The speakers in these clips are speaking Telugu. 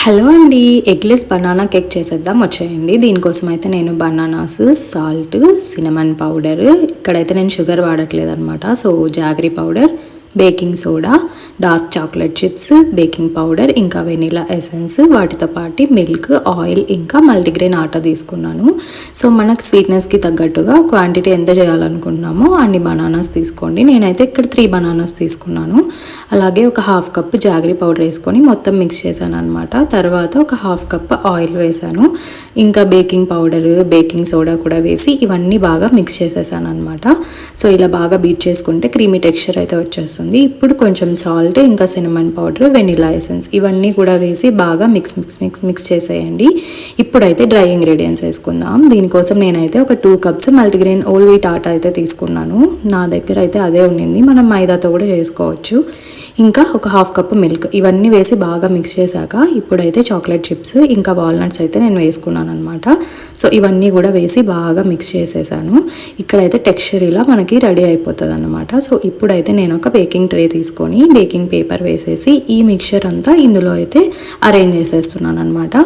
హలో అండి, ఎగ్లెస్ బనానా కేక్ చేసేద్దాం వచ్చేయండి. దీనికోసం అయితే నేను బనానాస్, సాల్ట్, సినమన్ పౌడర్, ఇక్కడైతే నేను షుగర్ వాడట్లేదు అనమాట. So jaggery powder, baking soda, dark chocolate chips, baking powder, ఇంకా వెనిలా ఎసెన్స్, వాటితో పాటు మిల్క్, ఆయిల్, ఇంకా మల్టీగ్రెయిన్ ఆటా తీసుకున్నాను. సో మనకు స్వీట్నెస్కి తగ్గట్టుగా క్వాంటిటీ ఎంత చేయాలనుకుంటున్నామో అన్ని బనానాస్ తీసుకోండి. నేనైతే ఇక్కడ 3 బనానాస్ తీసుకున్నాను. అలాగే ఒక హాఫ్ కప్ జాగరీ పౌడర్ వేసుకొని మొత్తం మిక్స్ చేశాను అనమాట. తర్వాత ఒక హాఫ్ కప్ ఆయిల్ వేసాను. ఇంకా బేకింగ్ పౌడర్, బేకింగ్ సోడా కూడా వేసి ఇవన్నీ బాగా మిక్స్ చేసేసాను అనమాట. సో ఇలా బాగా బీట్ చేసుకుంటే క్రీమీ టెక్స్చర్ అయితే వచ్చేస్తుంది. ఇప్పుడు కొంచెం సాల్ట్, ఇంకా సినమన్ పౌడర్, వెనిలా ఎసెన్స్ ఇవన్నీ కూడా వేసి బాగా మిక్స్ చేసేయండి. ఇప్పుడైతే డ్రై ఇంగ్రీడియంట్స్ వేసుకుందాం. దీనికోసం నేనైతే ఒక 2 కప్స్ మల్టీగ్రెయిన్ ఓల్ వీట్ ఆటా అయితే తీసుకున్నాను. నా దగ్గర అయితే అదే ఉండింది, మనం మైదాతో కూడా చేసుకోవచ్చు. ఇంకా ఒక హాఫ్ కప్ మిల్క్, ఇవన్నీ వేసి బాగా మిక్స్ చేశాక ఇప్పుడైతే చాక్లెట్ చిప్స్ ఇంకా వాల్నట్స్ అయితే నేను వేసుకున్నాను అనమాట. సో ఇవన్నీ కూడా వేసి బాగా మిక్స్ చేసేసాను. ఇక్కడైతే టెక్స్చర్ ఇలా మనకి రెడీ అయిపోతుంది అనమాట. సో ఇప్పుడైతే నేను ఒక బేకింగ్ ట్రే తీసుకొని బేకింగ్ పేపర్ వేసేసి ఈ మిక్చర్ అంతా ఇందులో అయితే అరేంజ్ చేసేస్తున్నాను అనమాట.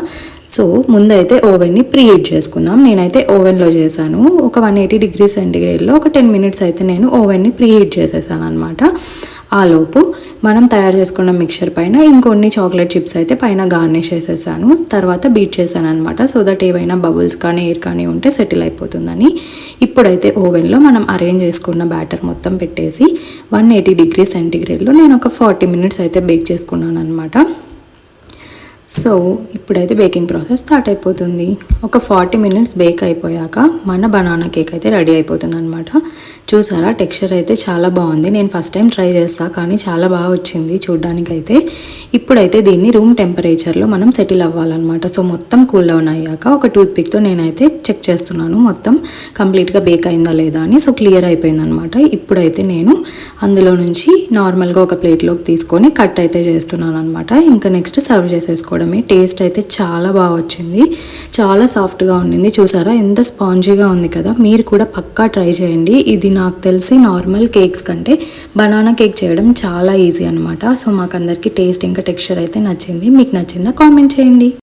సో ముందైతే ఓవెన్ని ప్రీ హీట్ చేసుకుందాం. నేనైతే ఓవెన్లో చేశాను. ఒక 180 డిగ్రీ సెంటిగ్రేడ్లో ఒక 10 మినిట్స్ అయితే నేను ఓవెన్ని ప్రీ హీట్ చేసేసాను అనమాట. ఆలోపు మనం తయారు చేసుకున్న మిక్చర్ పైన ఇంకొన్ని చాక్లెట్ చిప్స్ అయితే పైన గార్నిష్ చేసేసాను. తర్వాత బీట్ చేశాను అనమాట. సో దట్ ఏవైనా బబుల్స్ కానీ ఎయిర్ కానీ ఉంటే సెటిల్ అయిపోతుందని. ఇప్పుడైతే ఓవెన్లో మనం అరేంజ్ చేసుకున్న బ్యాటర్ మొత్తం పెట్టేసి 180 డిగ్రీ సెంటిగ్రేడ్లో నేను ఒక 40 మినిట్స్ అయితే బేక్ చేసుకున్నాను అనమాట. సో ఇప్పుడైతే బేకింగ్ ప్రాసెస్ స్టార్ట్ అయిపోతుంది. ఒక 40 మినిట్స్ బేక్ అయిపోయాక మన బనానా కేక్ అయితే రెడీ అయిపోతుంది అనమాట. చూసారా, టెక్స్చర్ అయితే చాలా బాగుంది. నేను ఫస్ట్ టైం ట్రై చేస్తాను, కానీ చాలా బాగా వచ్చింది చూడ్డానికైతే. ఇప్పుడైతే దీన్ని రూమ్ టెంపరేచర్లో మనం సెటిల్ అవ్వాలన్నమాట. సో మొత్తం కూల్ డౌన్ అయ్యాక ఒక టూత్ పిక్తో నేనైతే చెక్ చేస్తున్నాను మొత్తం కంప్లీట్గా బేక్ అయిందా లేదా అని. సో క్లియర్ అయిపోయింది అనమాట. ఇప్పుడైతే నేను అందులో నుంచి నార్మల్గా ఒక ప్లేట్లోకి తీసుకొని కట్ అయితే చేస్తున్నాను అనమాట. ఇంకా నెక్స్ట్ సర్వ్ చేసేసుకోవడమే. టేస్ట్ అయితే చాలా బాగా వచ్చింది, చాలా సాఫ్ట్గా ఉండింది. చూసారా ఎంత స్పాంజీగా ఉంది కదా. మీరు కూడా పక్కా ట్రై చేయండి. ఇది నాకు తెలిసి నార్మల్ కేక్స్ కంటే బనానా కేక్ చేయడం చాలా ఈజీ అనమాట. సో మాకందరికీ టేస్ట్ ఇంకా టెక్స్చర్ అయితే నచ్చింది. మీకు నచ్చిందా కామెంట్ చేయండి.